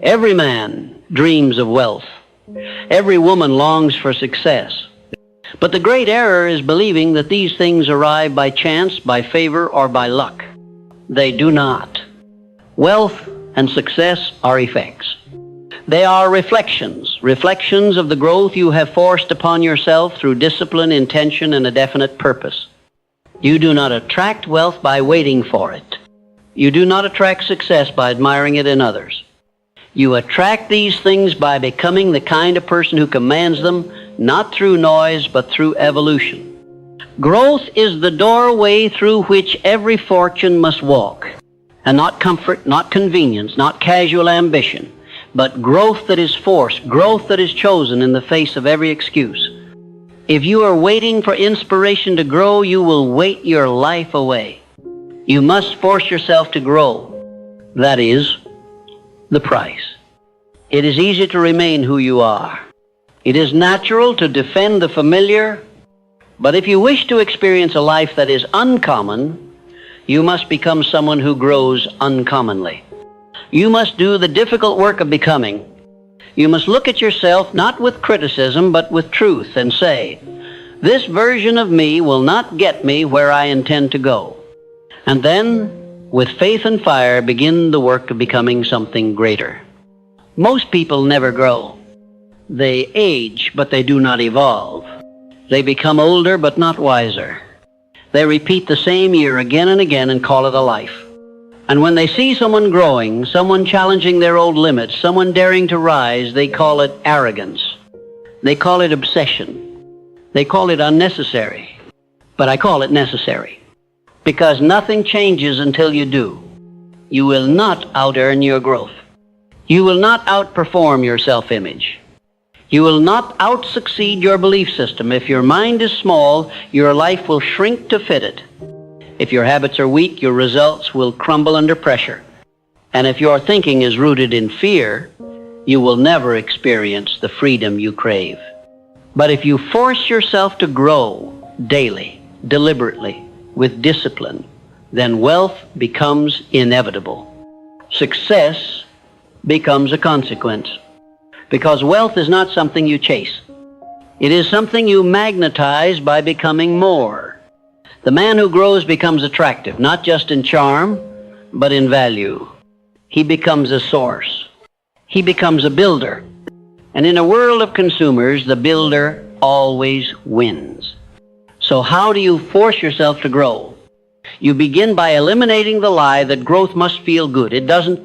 Every man dreams of wealth. Every woman longs for success. But the great error is believing that these things arrive by chance, by favor, or by luck. They do not. Wealth and success are effects. They are reflections of the growth you have forced upon yourself through discipline, intention, and a definite purpose. You do not attract wealth by waiting for it. You do not attract success by admiring it in others. You attract these things by becoming the kind of person who commands them, not through noise, but through evolution. Growth is the doorway through which every fortune must walk, and not comfort, not convenience, not casual ambition, but growth that is forced, growth that is chosen in the face of every excuse. If you are waiting for inspiration to grow, you will wait your life away. You must force yourself to grow. That is the price. It is easy to remain who you are. It is natural to defend the familiar, but if you wish to experience a life that is uncommon, you must become someone who grows uncommonly. You must do the difficult work of becoming. You must look at yourself not with criticism, but with truth and say, this version of me will not get me where I intend to go. And then, with faith and fire, begin the work of becoming something greater. Most people never grow. They age, but they do not evolve. They become older, but not wiser. They repeat the same year again and again and call it a life. And when they see someone growing, someone challenging their old limits, someone daring to rise, they call it arrogance. They call it obsession. They call it unnecessary. But I call it necessary. Because nothing changes until you do. You will not out-earn your growth. You will not outperform your self-image. You will not out-succeed your belief system. If your mind is small, your life will shrink to fit it. If your habits are weak, your results will crumble under pressure. And if your thinking is rooted in fear, you will never experience the freedom you crave. But if you force yourself to grow daily, deliberately, with discipline, then wealth becomes inevitable. Success becomes a consequence. Because wealth is not something you chase. It is something you magnetize by becoming more. The man who grows becomes attractive, not just in charm, but in value. He becomes a source. He becomes a builder. And in a world of consumers, the builder always wins. So how do you force yourself to grow? You begin by eliminating the lie that growth must feel good. It doesn't.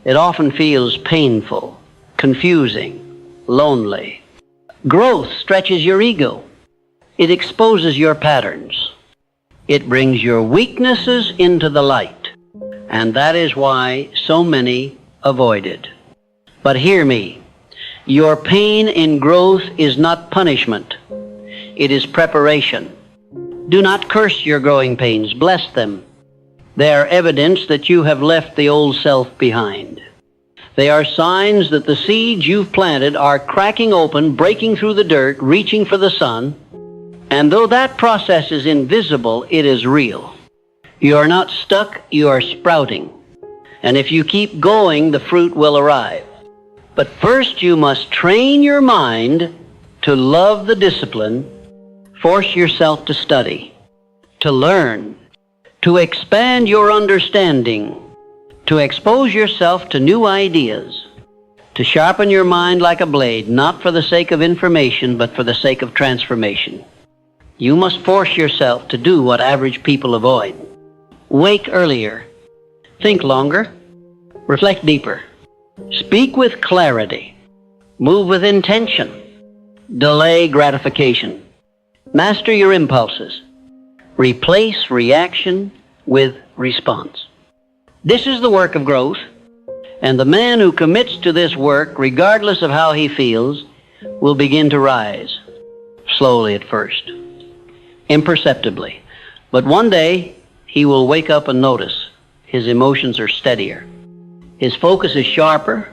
It often feels painful, confusing, lonely. Growth stretches your ego. It exposes your patterns. It brings your weaknesses into the light. And that is why so many avoid it. But hear me. Your pain in growth is not punishment. It is preparation. Do not curse your growing pains. Bless them. They are evidence that you have left the old self behind. They are signs that the seeds you've planted are cracking open, breaking through the dirt, reaching for the sun. And though that process is invisible, it is real. You are not stuck, you are sprouting. And if you keep going, the fruit will arrive. But first you must train your mind to love the discipline, force yourself to study, to learn, to expand your understanding, to expose yourself to new ideas, to sharpen your mind like a blade, not for the sake of information, but for the sake of transformation. You must force yourself to do what average people avoid. Wake earlier. Think longer. Reflect deeper. Speak with clarity. Move with intention. Delay gratification. Master your impulses. Replace reaction with response. This is the work of growth, and the man who commits to this work, regardless of how he feels, will begin to rise. Slowly at first. Imperceptibly. But one day, he will wake up and notice his emotions are steadier. His focus is sharper.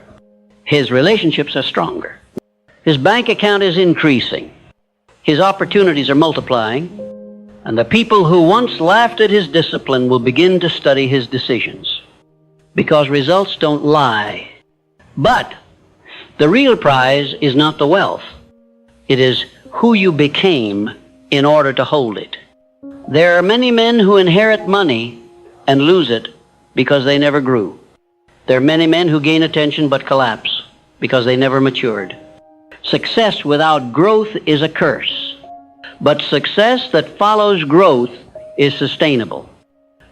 His relationships are stronger. His bank account is increasing. His opportunities are multiplying. And the people who once laughed at his discipline will begin to study his decisions. Because results don't lie. But the real prize is not the wealth. It is who you became in order to hold it. There are many men who inherit money and lose it because they never grew. There are many men who gain attention but collapse because they never matured. Success without growth is a curse, but success that follows growth is sustainable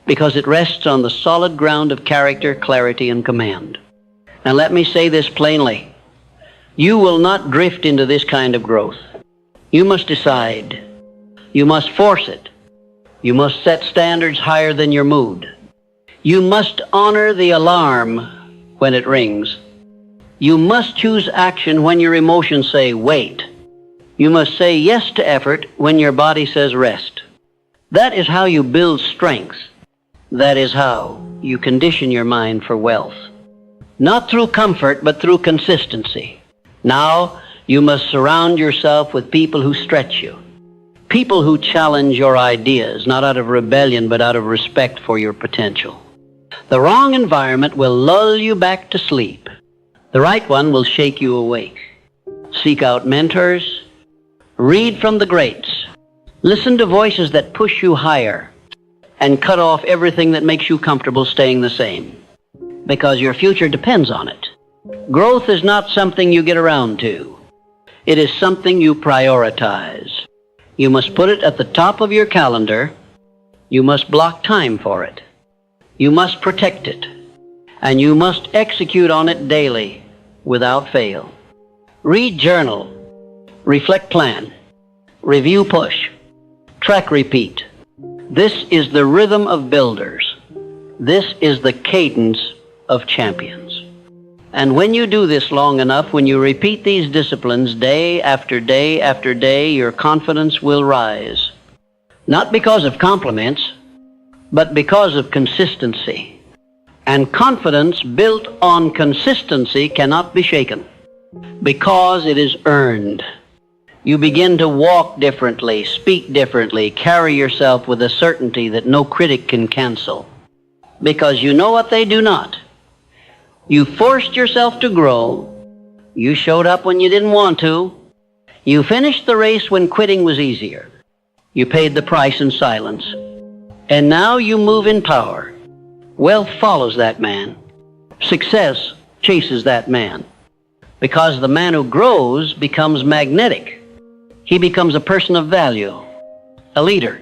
because it rests on the solid ground of character, clarity, and command. Now let me say this plainly. You will not drift into this kind of growth. You must decide. You must force it. You must set standards higher than your mood. You must honor the alarm when it rings. You must choose action when your emotions say wait. You must say yes to effort when your body says rest. That is how you build strength. That is how you condition your mind for wealth. Not through comfort, but through consistency. Now, you must surround yourself with people who stretch you. People who challenge your ideas, not out of rebellion, but out of respect for your potential. The wrong environment will lull you back to sleep. The right one will shake you awake. Seek out mentors. Read from the greats. Listen to voices that push you higher. And cut off everything that makes you comfortable staying the same. Because your future depends on it. Growth is not something you get around to. It is something you prioritize. You must put it at the top of your calendar. You must block time for it. You must protect it. And you must execute on it daily, without fail. Read journal. Reflect plan. Review push. Track repeat. This is the rhythm of builders. This is the cadence of champions. And when you do this long enough, when you repeat these disciplines day after day after day, your confidence will rise. Not because of compliments, but because of consistency. And confidence built on consistency cannot be shaken, because it is earned. You begin to walk differently, speak differently, carry yourself with a certainty that no critic can cancel, because you know what they do not. You forced yourself to grow. You showed up when you didn't want to. You finished the race when quitting was easier. You paid the price in silence. And now you move in power. Wealth follows that man. Success chases that man. Because the man who grows becomes magnetic. He becomes a person of value, a leader,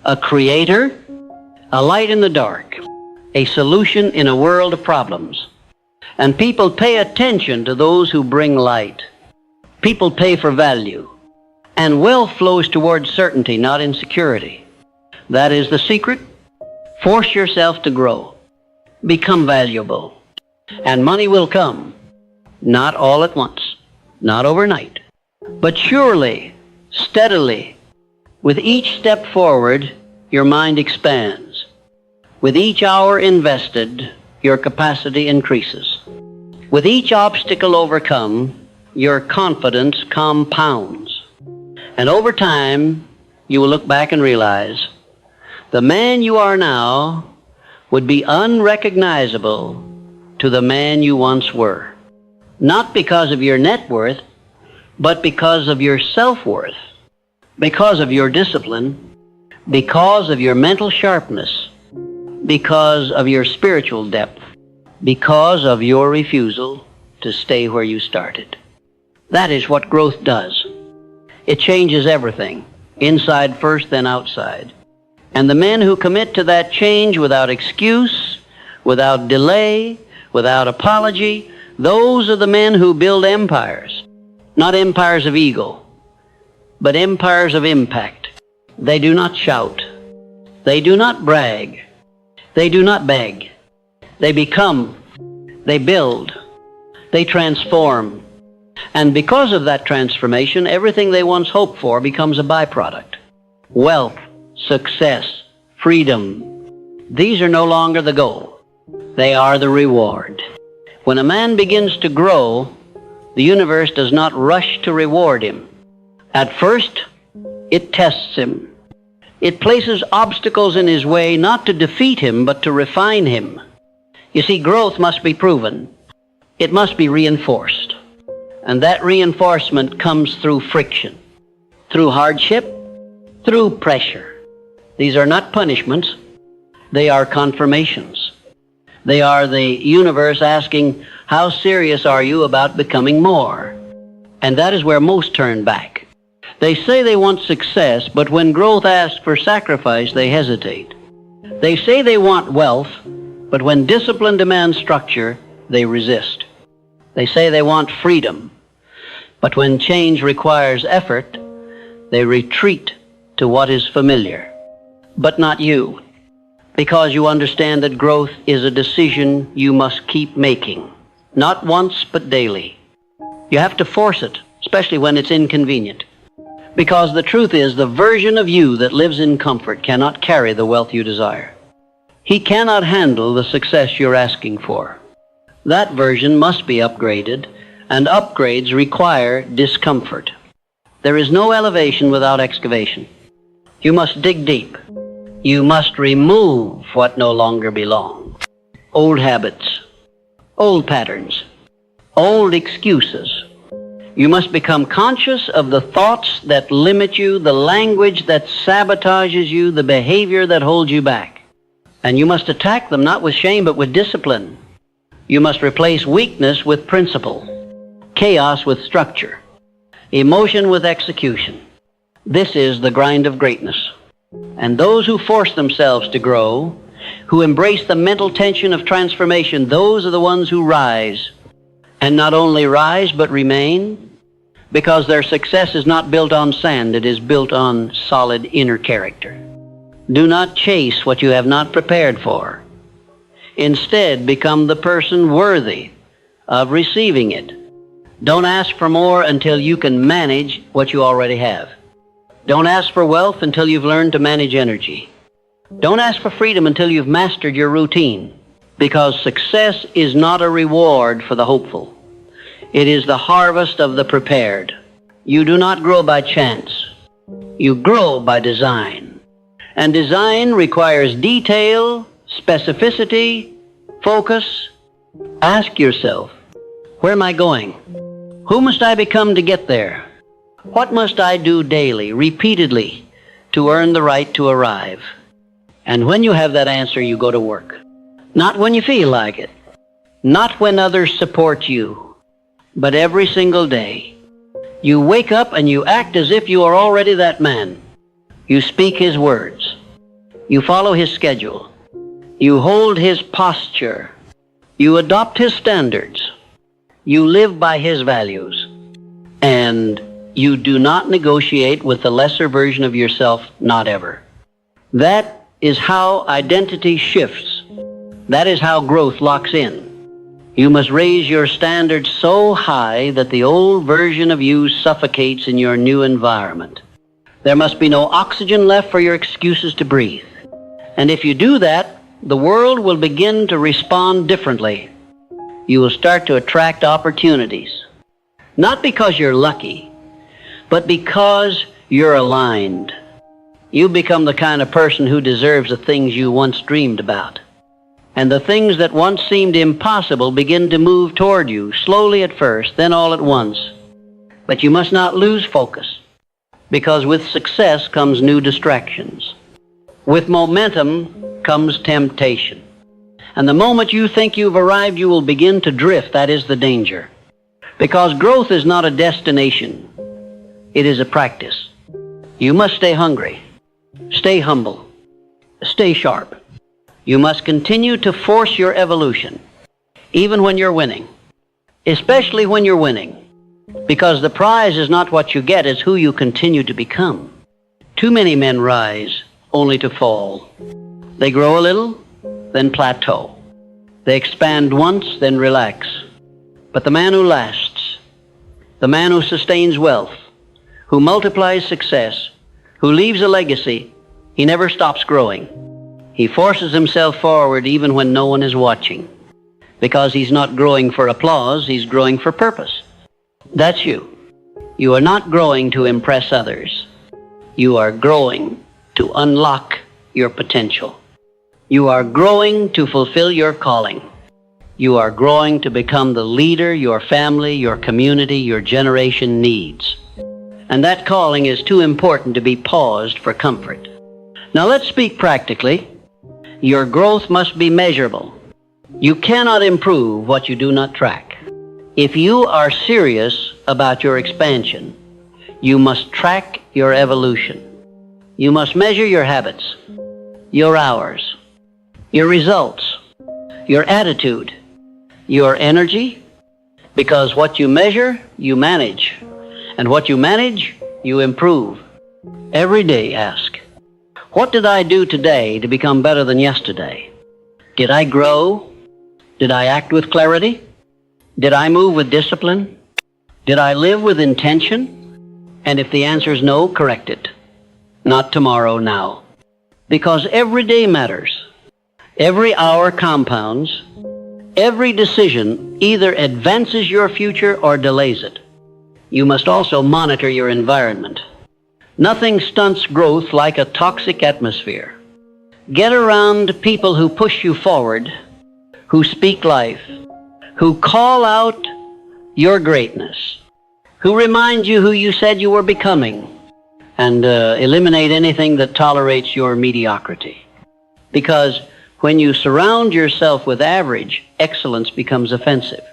a creator, a light in the dark, a solution in a world of problems. And people pay attention to those who bring light. People pay for value. And wealth flows towards certainty, not insecurity. That is the secret. Force yourself to grow. Become valuable. And money will come. Not all at once. Not overnight. But surely, steadily, with each step forward, your mind expands. With each hour invested, your capacity increases. With each obstacle overcome, your confidence compounds. And over time, you will look back and realize the man you are now would be unrecognizable to the man you once were. Not because of your net worth, but because of your self-worth, because of your discipline, because of your mental sharpness, because of your spiritual depth, because of your refusal to stay where you started. That is what growth does. It changes everything, inside first, then outside. And the men who commit to that change without excuse, without delay, without apology, those are the men who build empires. Not empires of ego, but empires of impact. They do not shout. They do not brag. They do not beg. They become. They build. They transform. And because of that transformation, everything they once hoped for becomes a byproduct. Wealth, success, freedom. These are no longer the goal. They are the reward. When a man begins to grow, the universe does not rush to reward him. At first, it tests him. It places obstacles in his way not to defeat him, but to refine him. You see, growth must be proven. it must be reinforced. And that reinforcement comes through friction, through hardship, through pressure. These are not punishments. They are confirmations. They are the universe asking, how serious are you about becoming more? And that is where most turn back. They say they want success, but when growth asks for sacrifice, they hesitate. They say they want wealth, but when discipline demands structure, they resist. They say they want freedom, but when change requires effort, they retreat to what is familiar. But not you, because you understand that growth is a decision you must keep making, not once but daily. You have to force it, especially when it's inconvenient, because the truth is the version of you that lives in comfort cannot carry the wealth you desire. He cannot handle the success you're asking for. That version must be upgraded, and upgrades require discomfort. There is no elevation without excavation. You must dig deep. You must remove what no longer belongs. Old habits, old patterns, old excuses. You must become conscious of the thoughts that limit you, the language that sabotages you, the behavior that holds you back. And you must attack them not with shame but with discipline. You must replace weakness with principle, chaos with structure, emotion with execution. This is the grind of greatness. And those who force themselves to grow, who embrace the mental tension of transformation, those are the ones who rise. And not only rise, but remain, because their success is not built on sand, it is built on solid inner character. Do not chase what you have not prepared for. Instead, become the person worthy of receiving it. Don't ask for more until you can manage what you already have. Don't ask for wealth until you've learned to manage energy. Don't ask for freedom until you've mastered your routine, because success is not a reward for the hopeful. It is the harvest of the prepared. You do not grow by chance. You grow by design. And design requires detail, specificity, focus. Ask yourself, where am I going? Who must I become to get there? What must I do daily, repeatedly, to earn the right to arrive? And when you have that answer, you go to work. Not when you feel like it. Not when others support you. But every single day. You wake up and you act as if you are already that man. You speak his words. You follow his schedule. You hold his posture. You adopt his standards. You live by his values. And you do not negotiate with the lesser version of yourself, not ever. That is how identity shifts. That is how growth locks in. You must raise your standards so high that the old version of you suffocates in your new environment. There must be no oxygen left for your excuses to breathe. And if you do that, the world will begin to respond differently. You will start to attract opportunities. Not because you're lucky, but because you're aligned. You become the kind of person who deserves the things you once dreamed about. And the things that once seemed impossible begin to move toward you, slowly at first, then all at once. But you must not lose focus, because with success comes new distractions. With momentum comes temptation. And the moment you think you've arrived, you will begin to drift. That is the danger. Because growth is not a destination. It is a practice. You must stay hungry. Stay humble. Stay sharp. You must continue to force your evolution, even when you're winning. Especially when you're winning. Because the prize is not what you get, it's who you continue to become. Too many men rise only to fall. They grow a little, then plateau. They expand once, then relax. But the man who lasts, the man who sustains wealth, who multiplies success, who leaves a legacy, he never stops growing. He forces himself forward even when no one is watching. Because he's not growing for applause, he's growing for purpose. That's you. You are not growing to impress others. You are growing to unlock your potential. You are growing to fulfill your calling. You are growing to become the leader your family, your community, your generation needs. And that calling is too important to be paused for comfort. Now let's speak practically. Your growth must be measurable. You cannot improve what you do not track. If you are serious about your expansion, you must track your evolution. You must measure your habits, your hours, your results, your attitude, your energy, because what you measure, you manage. And what you manage, you improve. Every day ask, what did I do today to become better than yesterday? Did I grow? Did I act with clarity? Did I move with discipline? Did I live with intention? And if the answer is no, correct it. Not tomorrow, now. Because every day matters. Every hour compounds. Every decision either advances your future or delays it. You must also monitor your environment. Nothing stunts growth like a toxic atmosphere. Get around people who push you forward, who speak life, who call out your greatness, who remind you who you said you were becoming, and eliminate anything that tolerates your mediocrity. Because when you surround yourself with average, excellence becomes offensive.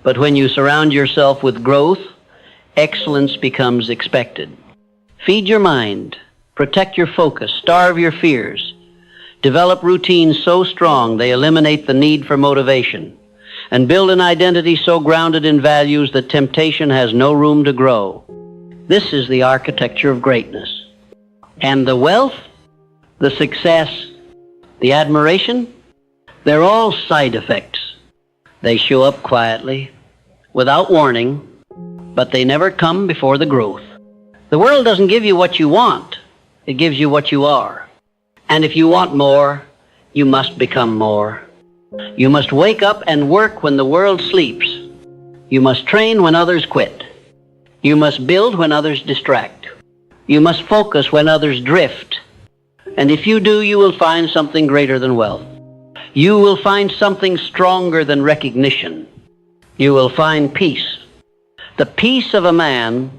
But when you surround yourself with growth, excellence becomes expected. Feed your mind, protect your focus, starve your fears. Develop routines so strong they eliminate the need for motivation, and build an identity so grounded in values that temptation has no room to grow. This is the architecture of greatness. And the wealth, the success, the admiration, they're all side effects. They show up quietly, without warning, but they never come before the growth. The world doesn't give you what you want. It gives you what you are. And if you want more, you must become more. You must wake up and work when the world sleeps. You must train when others quit. You must build when others distract. You must focus when others drift. And if you do, you will find something greater than wealth. You will find something stronger than recognition. You will find peace. The peace of a man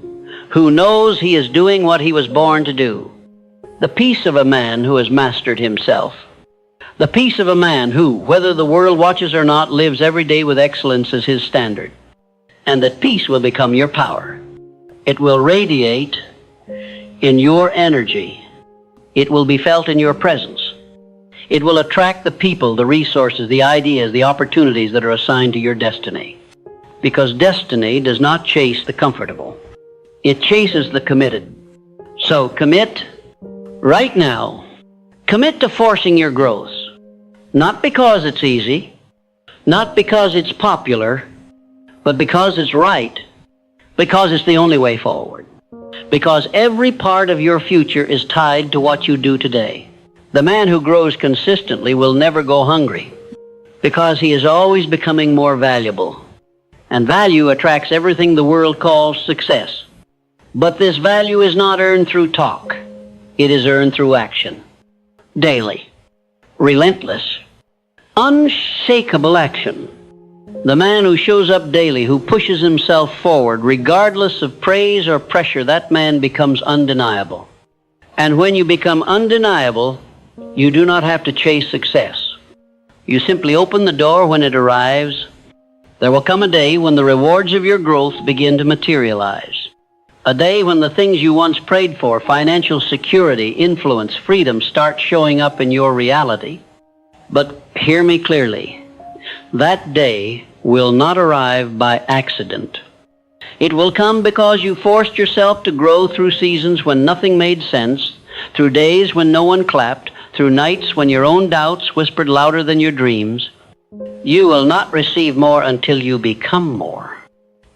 who knows he is doing what he was born to do. The peace of a man who has mastered himself. The peace of a man who, whether the world watches or not, lives every day with excellence as his standard. And that peace will become your power. It will radiate in your energy. It will be felt in your presence. It will attract the people, the resources, the ideas, the opportunities that are assigned to your destiny. Because destiny does not chase the comfortable. It chases the committed. So commit right now. Commit to forcing your growth. Not because it's easy, not because it's popular, but because it's right, because it's the only way forward. Because every part of your future is tied to what you do today. The man who grows consistently will never go hungry, because he is always becoming more valuable. And value attracts everything the world calls success. But this value is not earned through talk. It is earned through action. Daily. Relentless. Unshakable action. The man who shows up daily, who pushes himself forward, regardless of praise or pressure, that man becomes undeniable. And when you become undeniable, you do not have to chase success. You simply open the door when it arrives. There will come a day when the rewards of your growth begin to materialize. A day when the things you once prayed for, financial security, influence, freedom, start showing up in your reality. But hear me clearly. That day will not arrive by accident. It will come because you forced yourself to grow through seasons when nothing made sense, through days when no one clapped, through nights when your own doubts whispered louder than your dreams. You will not receive more until you become more.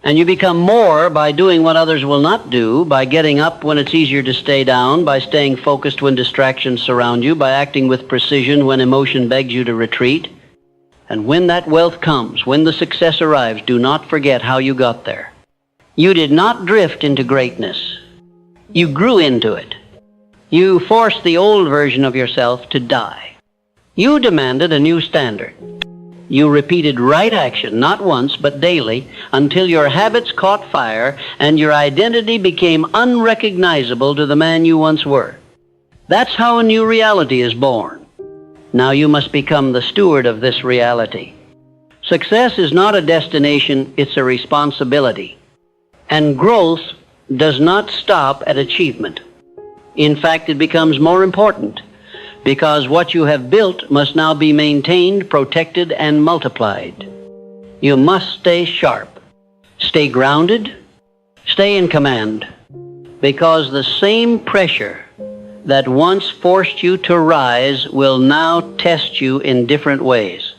And you become more by doing what others will not do, by getting up when it's easier to stay down, by staying focused when distractions surround you, by acting with precision when emotion begs you to retreat. And when that wealth comes, when the success arrives, do not forget how you got there. You did not drift into greatness. You grew into it. You forced the old version of yourself to die. You demanded a new standard. You repeated right action, not once, but daily, until your habits caught fire and your identity became unrecognizable to the man you once were. That's how a new reality is born. Now you must become the steward of this reality. Success is not a destination, it's a responsibility. And growth does not stop at achievement. In fact, it becomes more important, because what you have built must now be maintained, protected, and multiplied. You must stay sharp, stay grounded, stay in command, because the same pressure that once forced you to rise will now test you in different ways.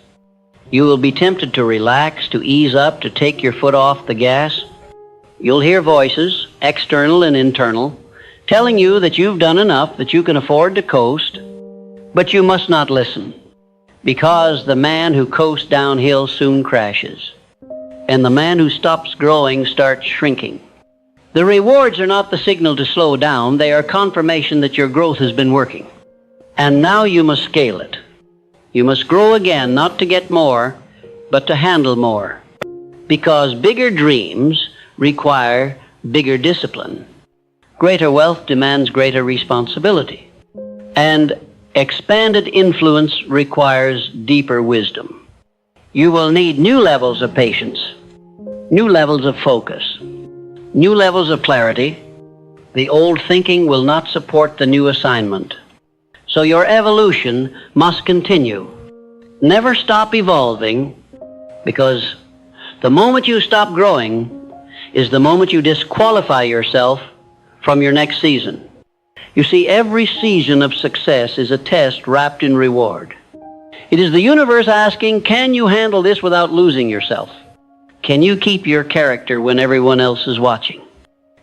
You will be tempted to relax, to ease up, to take your foot off the gas. You'll hear voices, external and internal, telling you that you've done enough, that you can afford to coast. But you must not listen, because the man who coasts downhill soon crashes, and the man who stops growing starts shrinking. The rewards are not the signal to slow down, they are confirmation that your growth has been working. And now you must scale it. You must grow again, not to get more, but to handle more. Because bigger dreams require bigger discipline. Greater wealth demands greater responsibility. And expanded influence requires deeper wisdom. You will need new levels of patience, new levels of focus, new levels of clarity. The old thinking will not support the new assignment. So your evolution must continue. Never stop evolving, because the moment you stop growing is the moment you disqualify yourself from your next season. You see, every season of success is a test wrapped in reward. It is the universe asking, can you handle this without losing yourself? Can you keep your character when everyone else is watching?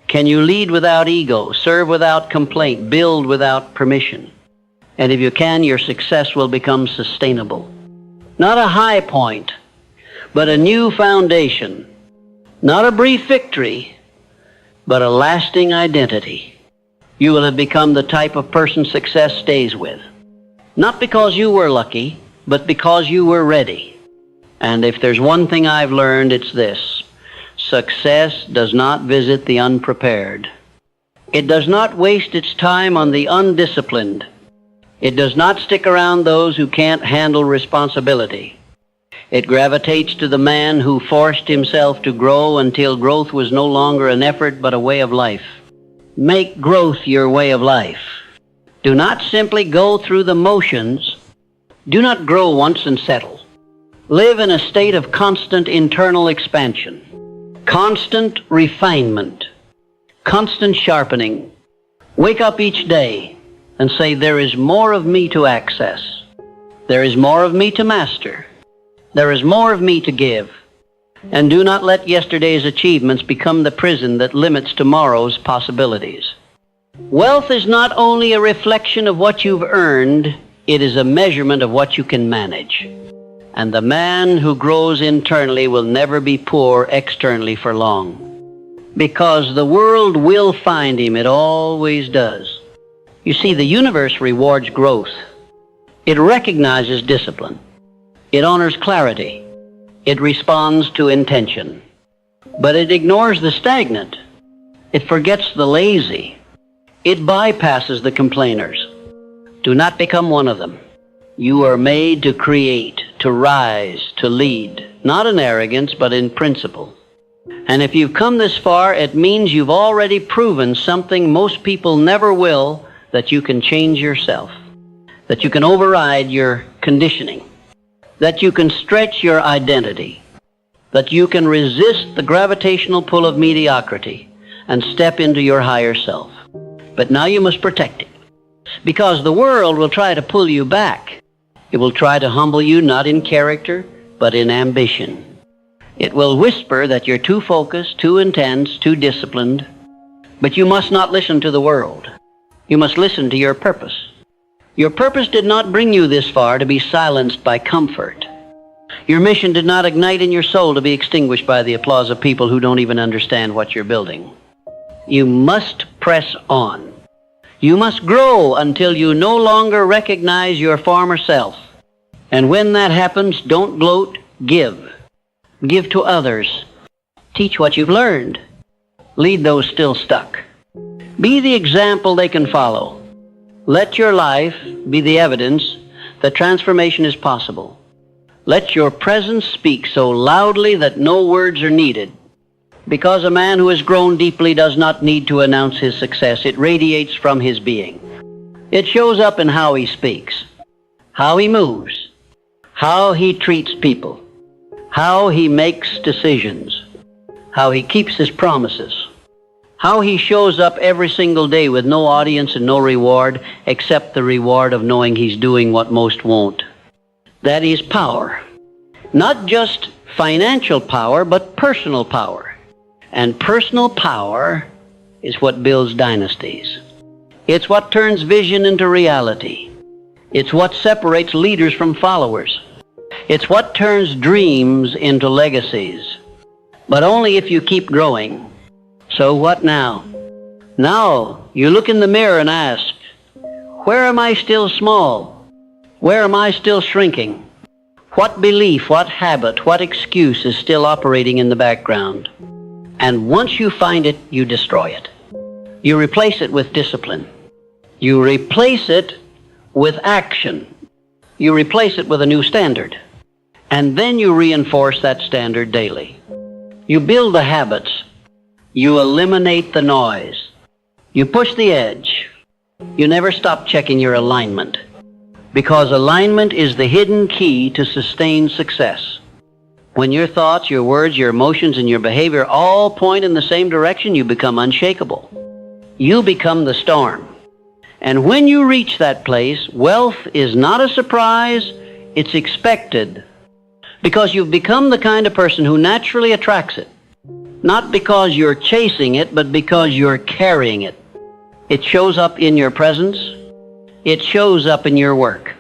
Can you lead without ego, serve without complaint, build without permission? And if you can, your success will become sustainable. Not a high point, but a new foundation. Not a brief victory, but a lasting identity. You will have become the type of person success stays with. Not because you were lucky, but because you were ready. And if there's one thing I've learned, it's this: success does not visit the unprepared. It does not waste its time on the undisciplined. It does not stick around those who can't handle responsibility. It gravitates to the man who forced himself to grow until growth was no longer an effort but a way of life. Make growth your way of life. Do not simply go through the motions. Do not grow once and settle. Live in a state of constant internal expansion, constant refinement, constant sharpening. Wake up each day and say, there is more of me to access. There is more of me to master. There is more of me to give. And do not let yesterday's achievements become the prison that limits tomorrow's possibilities. Wealth is not only a reflection of what you've earned, it is a measurement of what you can manage. And the man who grows internally will never be poor externally for long. Because the world will find him, it always does. You see, the universe rewards growth. It recognizes discipline. It honors clarity. It responds to intention. But it ignores the stagnant. It forgets the lazy. It bypasses the complainers. Do not become one of them. You are made to create, to rise, to lead, not in arrogance, but in principle. And if you've come this far, it means you've already proven something most people never will, that you can change yourself, that you can override your conditioning, that you can stretch your identity, that you can resist the gravitational pull of mediocrity and step into your higher self. But now you must protect it, because the world will try to pull you back. It will try to humble you not in character, but in ambition. It will whisper that you're too focused, too intense, too disciplined. But you must not listen to the world. You must listen to your purpose. Your purpose did not bring you this far to be silenced by comfort. Your mission did not ignite in your soul to be extinguished by the applause of people who don't even understand what you're building. You must press on. You must grow until you no longer recognize your former self. And when that happens, don't gloat, give. Give to others. Teach what you've learned. Lead those still stuck. Be the example they can follow. Let your life be the evidence that transformation is possible. Let your presence speak so loudly that no words are needed. Because a man who has grown deeply does not need to announce his success. It radiates from his being. It shows up in how he speaks, how he moves, how he treats people, how he makes decisions, how he keeps his promises, how he shows up every single day with no audience and no reward except the reward of knowing he's doing what most won't. That is power. Not just financial power, but personal power. And personal power is what builds dynasties. It's what turns vision into reality. It's what separates leaders from followers. It's what turns dreams into legacies. But only if you keep growing. So what now? Now you look in the mirror and ask, where am I still small? Where am I still shrinking? What belief, what habit, what excuse is still operating in the background? And once you find it, you destroy it. You replace it with discipline. You replace it with action. You replace it with a new standard. And then you reinforce that standard daily. You build the habits. You eliminate the noise. You push the edge. You never stop checking your alignment. Because alignment is the hidden key to sustained success. When your thoughts, your words, your emotions, and your behavior all point in the same direction, you become unshakable. You become the storm. And when you reach that place, wealth is not a surprise, it's expected. Because you've become the kind of person who naturally attracts it. Not because you're chasing it, but because you're carrying it. It shows up in your presence. It shows up in your work.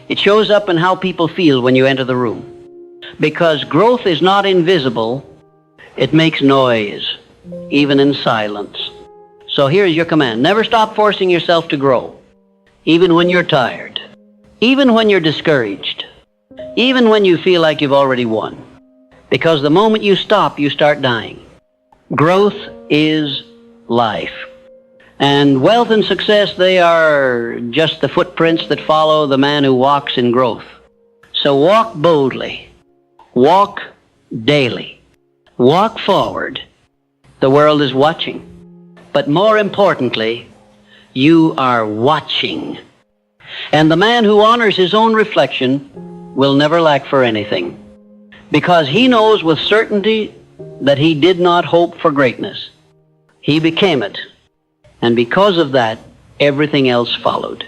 It shows up in how people feel when you enter the room. Because growth is not invisible, it makes noise, even in silence. So here's your command. Never stop forcing yourself to grow, even when you're tired, even when you're discouraged, even when you feel like you've already won. Because the moment you stop, you start dying. Growth is life. And wealth and success, they are just the footprints that follow the man who walks in growth. So walk boldly. Walk daily. Walk forward. The world is watching. But more importantly, you are watching. And the man who honors his own reflection will never lack for anything. Because he knows with certainty that he did not hope for greatness. He became it. And because of that, everything else followed.